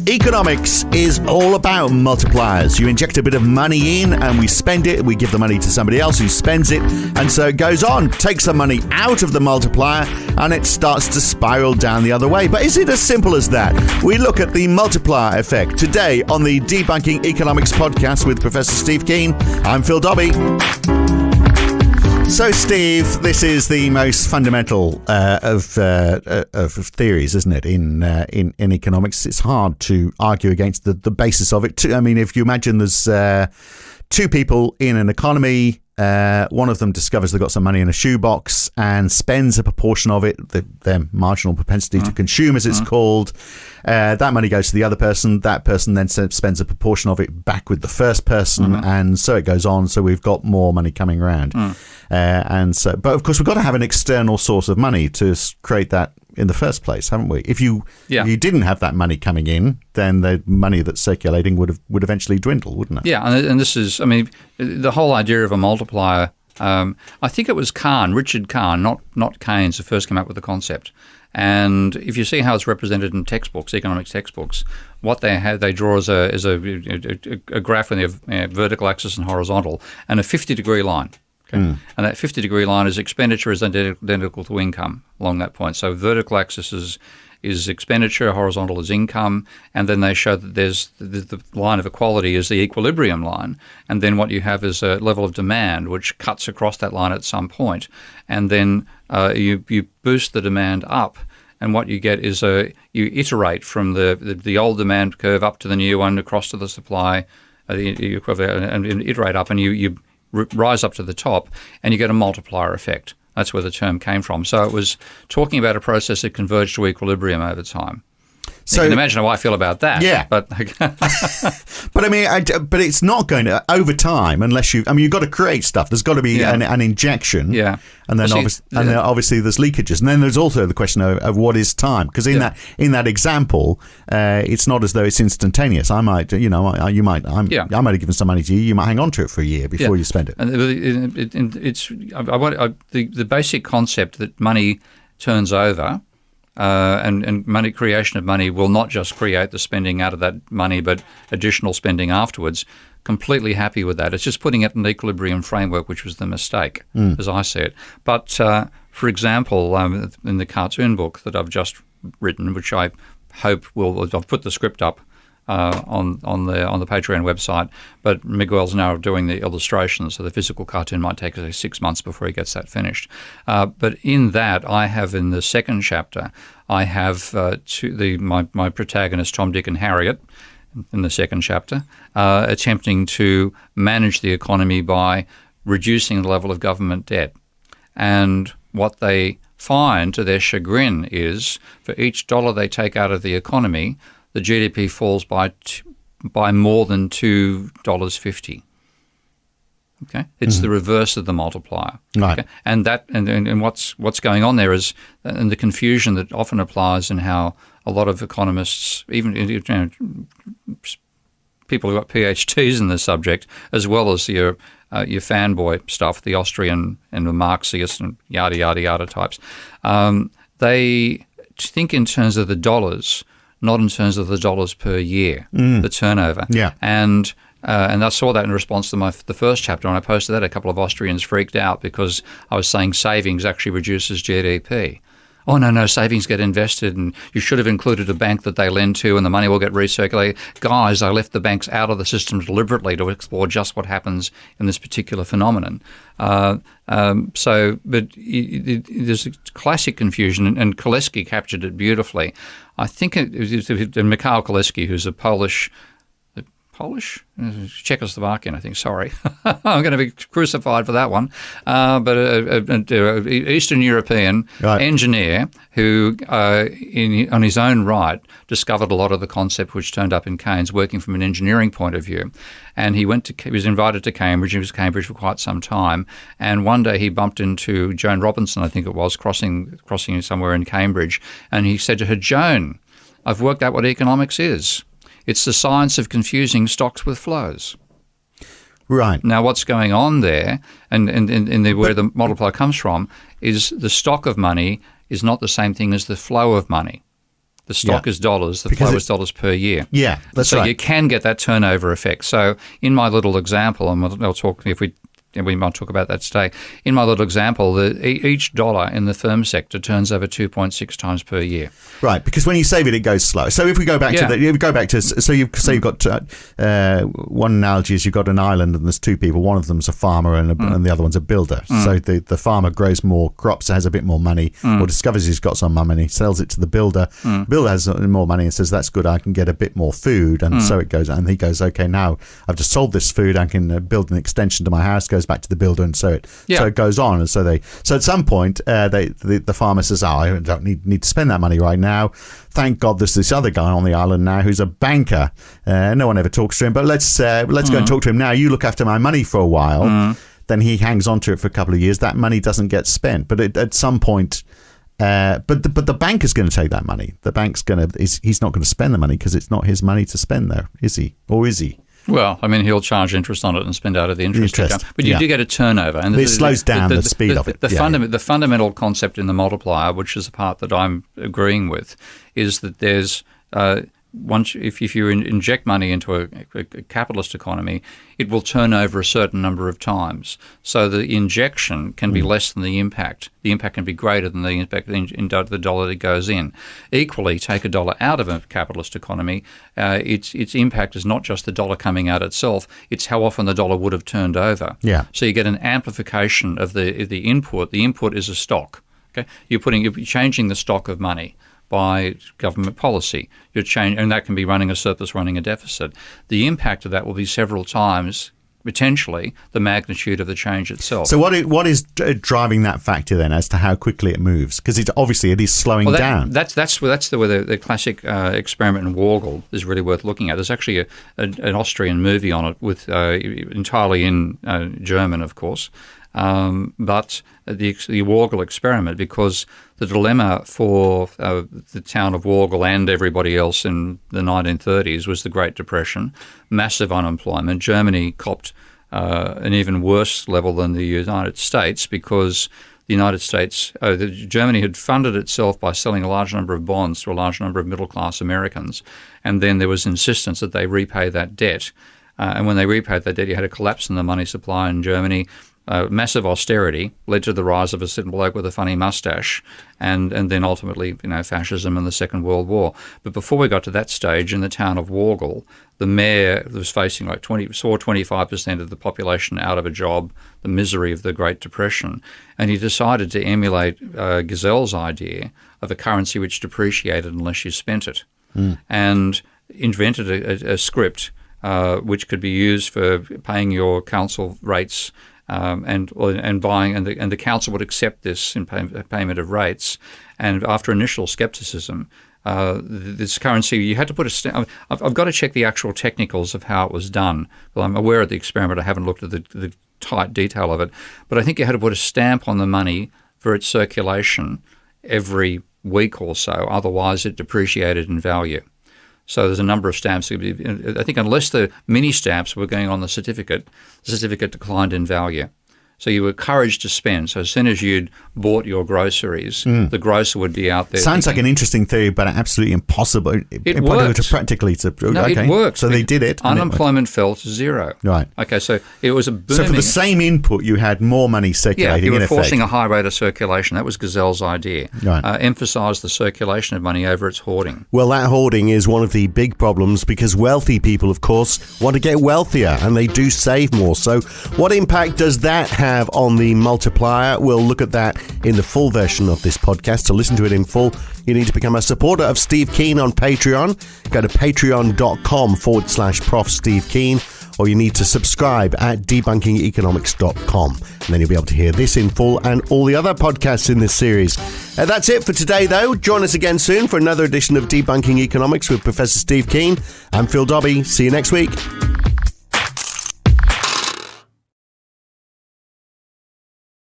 Economics is all about multipliers. You inject a bit of money in and we spend it. We give the money to somebody else who spends it. And so it goes on. Take some money out of the multiplier and it starts to spiral down the other way. But is it as simple as that? We look at the multiplier effect today on the Debunking Economics podcast with Professor Steve Keen. I'm Phil Dobbie. So, Steve, this is the most fundamental of theories, isn't it? In economics, it's hard to argue against the basis of it. I mean, if you imagine there's two people in an economy, one of them discovers they've got some money in a shoebox and spends a proportion of it, their marginal propensity to consume, as it's called. That money goes to the other person. That person then spends a proportion of it back with the first person, and so it goes on. So we've got more money coming around. But of course, we've got to have an external source of money to create that in the first place, haven't we? If you didn't have that money coming in, then the money that's circulating would eventually dwindle, wouldn't it? Yeah, and this is, I mean, the whole idea of a multiplier. I think it was Richard Kahn, not Keynes, who first came up with the concept. And if you see how it's represented in textbooks, economics textbooks, what they draw is a graph with a vertical axis and horizontal, and a 50-degree line. Okay. And that 50-degree line is expenditure is identical to income along that point. So vertical axis is expenditure, horizontal is income, and then they show that there's the line of equality is the equilibrium line, and then what you have is a level of demand which cuts across that line at some point, and then you boost the demand up, and what you get is you iterate from the old demand curve up to the new one, across to the supply, and iterate up, and you rise up to the top, and you get a multiplier effect. That's where the term came from. So it was talking about a process that converged to equilibrium over time. So you can imagine how I feel about that. Yeah. But I mean, but it's not going to, over time, unless you've got to create stuff. There's got to be an injection. Yeah. And then obviously there's leakages. And then there's also the question of what is time. Because in that example, it's not as though it's instantaneous. I might have given some money to you. You might hang on to it for a year before you spend it. And the basic concept that money turns over. And money creation of money will not just create the spending out of that money, but additional spending afterwards. Completely happy with that. It's just putting it in an equilibrium framework, which was the mistake, as I see it. But for example, in the cartoon book that I've just written, which I hope I've put the script up on the Patreon website, but Miguel's now doing the illustrations, so the physical cartoon might take 6 months before he gets that finished. But in that, I have in the second chapter, I have my protagonist Tom, Dick, and Harriet in the second chapter, attempting to manage the economy by reducing the level of government debt. And what they find, to their chagrin, is for each dollar they take out of the economy, the GDP falls by more than $2.50. Okay, it's the reverse of the multiplier. Right, okay? And what's going on there is, and the confusion that often applies in how a lot of economists, even people who got PhDs in the subject, as well as your fanboy stuff, the Austrian and the Marxist and yada yada yada types, they think in terms of the dollars, not in terms of the dollars per year, the turnover. Yeah. And I saw that in response to the first chapter, and I posted that. A couple of Austrians freaked out because I was saying savings actually reduces GDP. Oh, no, savings get invested, and you should have included a bank that they lend to, and the money will get recirculated. Guys, I left the banks out of the system deliberately to explore just what happens in this particular phenomenon. But there's a classic confusion, and Koleski captured it beautifully. I think it was Mikhail Koleski, who's a Polish, Czechoslovakian, I think. Sorry, I'm going to be crucified for that one. But an Eastern European engineer who, on his own right, discovered a lot of the concept which turned up in Keynes, working from an engineering point of view. And he was invited to Cambridge. He was at Cambridge for quite some time. And one day he bumped into Joan Robinson, I think it was, crossing somewhere in Cambridge. And he said to her, "Joan, I've worked out what economics is. It's the science of confusing stocks with flows." Right. Now, what's going on there, and where the multiplier comes from, is the stock of money is not the same thing as the flow of money. The stock is dollars, the flow is dollars per year. Yeah, that's right. So you can get that turnover effect. So in my little example, and I'll talk if we might talk about that today. In my little example, each dollar in the firm sector turns over 2.6 times per year. Right, because when you save it, it goes slow. So if we go back so you've got one analogy is you've got an island and there's two people. One of them's a farmer and the other one's a builder. So the farmer grows more crops, has a bit more money, or discovers he's got some money, sells it to the builder. Builder has more money and says, "That's good. I can get a bit more food." And so it goes. And he goes, "Okay, now I've just sold this food. I can build an extension to my house." Goes back to the builder, and so it goes on. And so at some point the farmer says, I don't need to spend that money right now. Thank God there's this other guy on the island now who's a banker. No one ever talks to him, but let's go and talk to him now. You look after my money for a while. Then he hangs on to it for a couple of years. That money doesn't get spent, but at some point but the bank is going to take that money. The bank's he's not going to spend the money because it's not his money to spend there, is he? Or is he? Well, I mean, he'll charge interest on it and spend out of the interest account. But you do get a turnover. And it slows down the speed of it. The fundamental concept in the multiplier, which is the part that I'm agreeing with, is that there's if you inject money into a capitalist economy, it will turn over a certain number of times. So the injection can be less than the impact. The impact can be greater than the impact in the dollar that goes in. Equally, take a dollar out of a capitalist economy, its impact is not just the dollar coming out itself, it's how often the dollar would have turned over. Yeah. So you get an amplification of the input. The input is a stock. Okay, you're changing the stock of money by government policy. And that can be running a surplus, running a deficit. The impact of that will be several times, potentially, the magnitude of the change itself. So what is driving that factor then as to how quickly it moves? Because it is slowing down. That's the classic experiment in Worgl is really worth looking at. There's actually an Austrian movie on it with entirely in German, of course. But the Worgl experiment, because the dilemma for the town of Worgl and everybody else in the 1930s was the Great Depression, massive unemployment. Germany copped an even worse level than the United States because the United States, Germany had funded itself by selling a large number of bonds to a large number of middle-class Americans, and then there was insistence that they repay that debt. And when they repaid that debt, you had a collapse in the money supply in Germany. Massive austerity led to the rise of a certain bloke with a funny mustache, and then ultimately, fascism and the Second World War. But before we got to that stage, in the town of Worgl, the mayor was facing 25% of the population out of a job, the misery of the Great Depression, and he decided to emulate Gazelle's idea of a currency which depreciated unless you spent it, and invented a script which could be used for paying your council rates. And buying, and the council would accept this in payment of rates. And after initial skepticism, this currency, you had to put a stamp. I've got to check the actual technicals of how it was done. Well, I'm aware of the experiment. I haven't looked at the tight detail of it. But I think you had to put a stamp on the money for its circulation every week or so. Otherwise, it depreciated in value. So there's a number of stamps. I think unless the mini stamps were going on the certificate declined in value. So you were encouraged to spend. So as soon as you'd bought your groceries, the grocer would be out there. Sounds like an interesting theory, but absolutely impossible. It worked. It worked. So they did it. Unemployment fell to zero. Right. Okay, so it was a booming. So for the same input, you had more money circulating. Yeah, you were forcing a high rate of circulation. That was Gazelle's idea. Right. Emphasise the circulation of money over its hoarding. Well, that hoarding is one of the big problems because wealthy people, of course, want to get wealthier and they do save more. So what impact does that have on the multiplier? We'll look at that in the full version of this podcast. To listen to it in full, you need to become a supporter of Steve Keen on Patreon. Go to patreon.com/Prof Steve Keen, or you need to subscribe at debunkingeconomics.com. And then you'll be able to hear this in full and all the other podcasts in this series. That's it for today, though. Join us again soon for another edition of Debunking Economics with Professor Steve Keen. I'm Phil Dobbie. See you next week.